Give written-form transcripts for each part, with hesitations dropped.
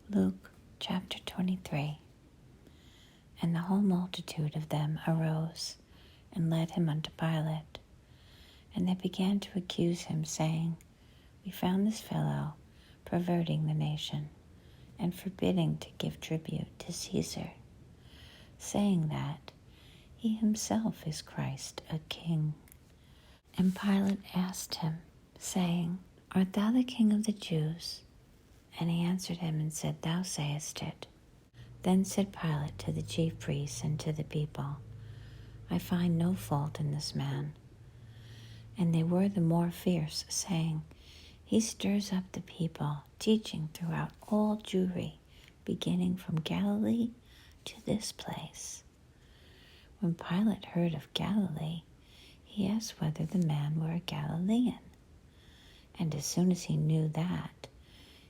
Luke chapter 23. And the whole multitude of them arose and led him unto Pilate. And they began to accuse him, saying, We found this fellow perverting the nation, and forbidding to give tribute to Caesar, saying that he himself is Christ, a king. And Pilate asked him, saying, Art thou the king of the Jews? And he answered him and said, Thou sayest it. Then said Pilate to the chief priests and to the people, I find no fault in this man. And they were the more fierce, saying, He stirs up the people, teaching throughout all Jewry, beginning from Galilee to this place. When Pilate heard of Galilee, he asked whether the man were a Galilean. And as soon as he knew that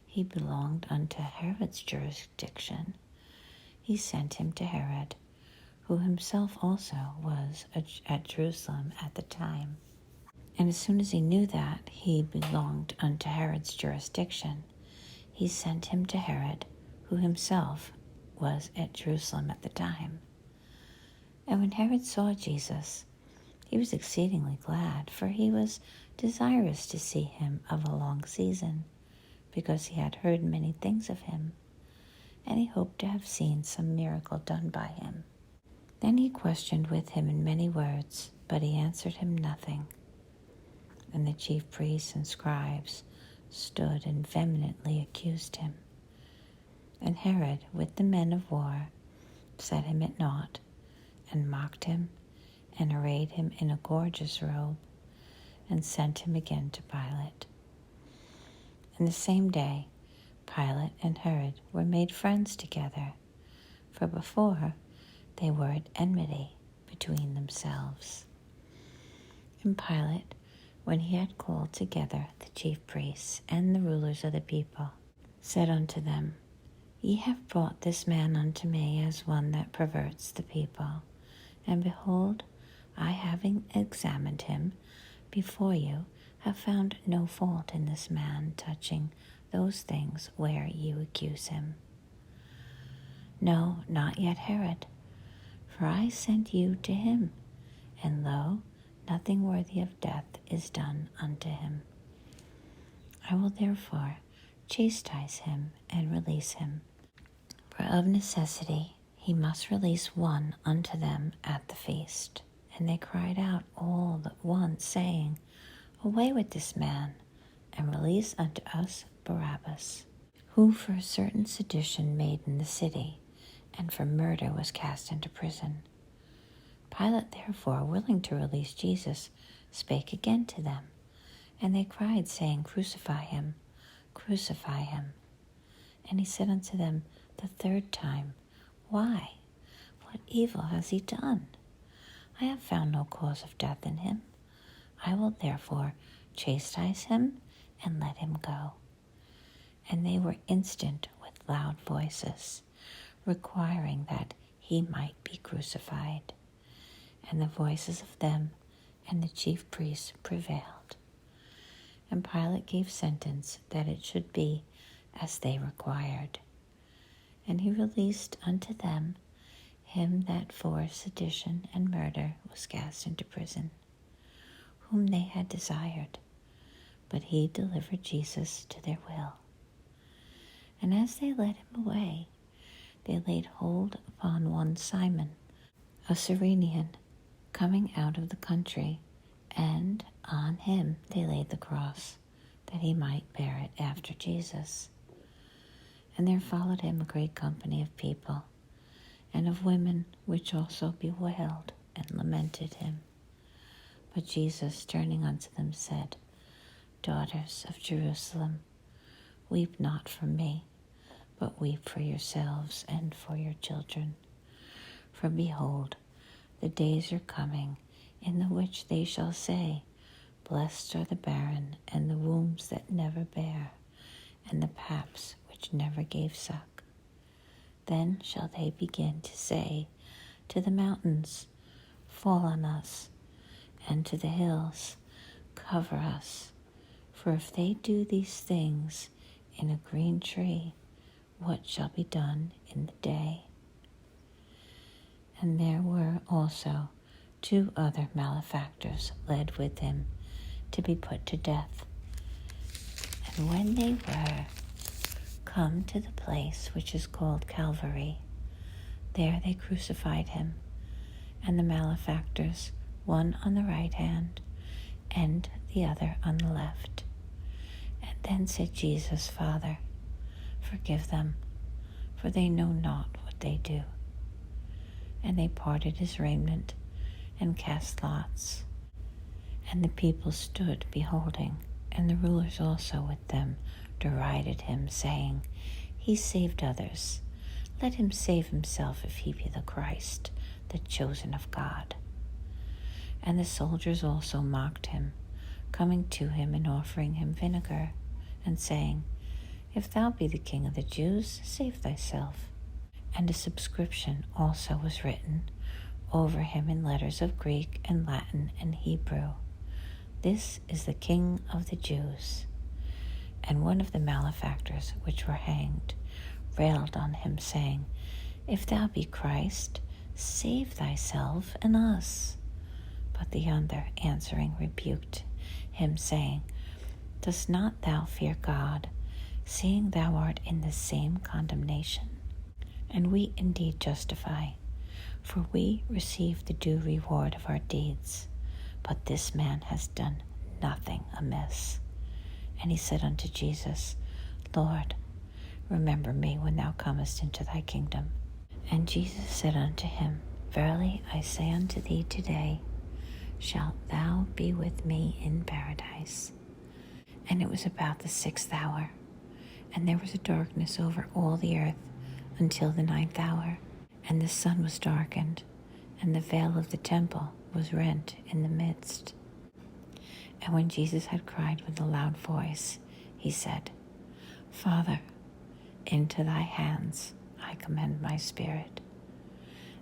he belonged unto Herod's jurisdiction, he sent him to Herod, who himself also was at Jerusalem at the time. And as soon as he knew that he belonged unto Herod's jurisdiction, he sent him to Herod, who himself was at Jerusalem at the time. And when Herod saw Jesus, he was exceedingly glad, for he was desirous to see him of a long season, because he had heard many things of him, and he hoped to have seen some miracle done by him. Then he questioned with him in many words, but he answered him nothing. And the chief priests and scribes stood and vehemently accused him. And Herod, with the men of war, set him at naught, and mocked him, and arrayed him in a gorgeous robe, and sent him again to Pilate. And the same day Pilate and Herod were made friends together, for before they were at enmity between themselves. And Pilate, when he had called together the chief priests and the rulers of the people, said unto them, Ye have brought this man unto me as one that perverts the people. And behold, I, having examined him before you, have found no fault in this man touching those things where you accuse him. No, not yet Herod, for I sent you to him, and lo, nothing worthy of death is done unto him. I will therefore chastise him and release him. For of necessity he must release one unto them at the feast. And they cried out all at once, saying, Away with this man, and release unto us Barabbas, who for a certain sedition made in the city, and for murder was cast into prison. Pilate therefore, willing to release Jesus, spake again to them. And they cried, saying, Crucify him, crucify him. And he said unto them the third time, Why? What evil has he done? I have found no cause of death in him. I will therefore chastise him and let him go. And they were instant with loud voices, requiring that he might be crucified. And the voices of them and the chief priests prevailed. And Pilate gave sentence that it should be as they required. And he released unto them him that for sedition and murder was cast into prison, whom they had desired, but he delivered Jesus to their will. And as they led him away, they laid hold upon one Simon, a Cyrenian, coming out of the country, and on him they laid the cross, that he might bear it after Jesus. And there followed him a great company of people, and of women, which also bewailed and lamented him. But Jesus, turning unto them, said, Daughters of Jerusalem, weep not for me, but weep for yourselves and for your children. For behold, the days are coming, in the which they shall say, Blessed are the barren, and the wombs that never bear, and the paps which never gave suck. Then shall they begin to say to the mountains, Fall on us, and to the hills, Cover us. For if they do these things in a green tree, what shall be done in the day. And there were also 2 other malefactors led with him to be put to death. And when they were come to the place which is called Calvary, there they crucified him, and the malefactors, one on the right hand, and the other on the left. And then said Jesus, Father, forgive them, for they know not what they do. And they parted his raiment, and cast lots. And the people stood beholding, and the rulers also with them derided him, saying, He saved others. Let him save himself if he be the Christ, the chosen of God. And the soldiers also mocked him, coming to him and offering him vinegar, and saying, If thou be the King of the Jews, save thyself. And a subscription also was written over him in letters of Greek and Latin and Hebrew, This is the King of the Jews. And one of the malefactors which were hanged railed on him, saying, If thou be Christ, save thyself and us. But the other answering rebuked him, saying, Dost not thou fear God, seeing thou art in the same condemnation? And we indeed justify, for we receive the due reward of our deeds. But this man has done nothing amiss. And he said unto Jesus, Lord, remember me when thou comest into thy kingdom. And Jesus said unto him, Verily I say unto thee, today shalt thou be with me in paradise. And it was about the 6th hour, and there was a darkness over all the earth until the 9th hour. And the sun was darkened, and the veil of the temple was rent in the midst. And when Jesus had cried with a loud voice, he said, Father, into thy hands I commend my spirit.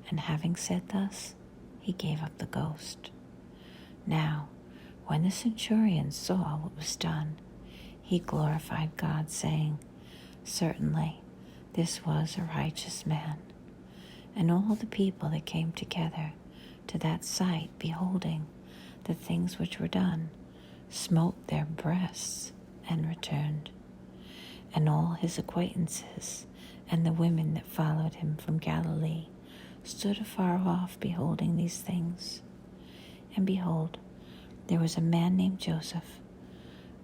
And having said thus, he gave up the ghost. Now, when the centurion saw what was done, he glorified God, saying, Certainly this was a righteous man. And all the people that came together to that sight, beholding the things which were done, smote their breasts and returned. And all his acquaintances and the women that followed him from Galilee stood afar off, beholding these things. And behold, there was a man named Joseph,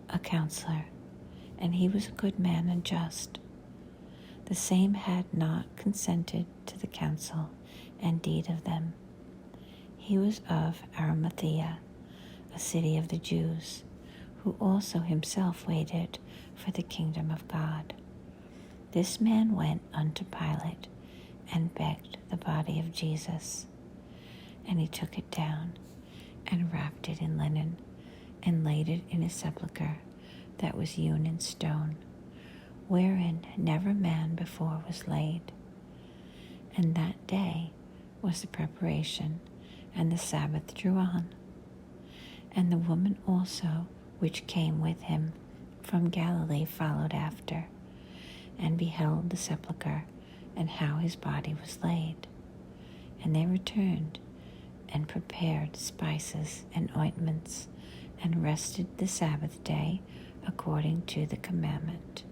a counselor, and he was a good man and just. The same had not consented to the counsel and deed of them. He was of Arimathea, a city of the Jews, who also himself waited for the kingdom of God. This man went unto Pilate and begged the body of Jesus. And he took it down and wrapped it in linen and laid it in a sepulchre that was hewn in stone, wherein never man before was laid. And that day was the preparation, and the Sabbath drew on. And the woman also which came with him from Galilee followed after, and beheld the sepulchre, and how his body was laid. And they returned, and prepared spices and ointments, and rested the Sabbath day according to the commandment.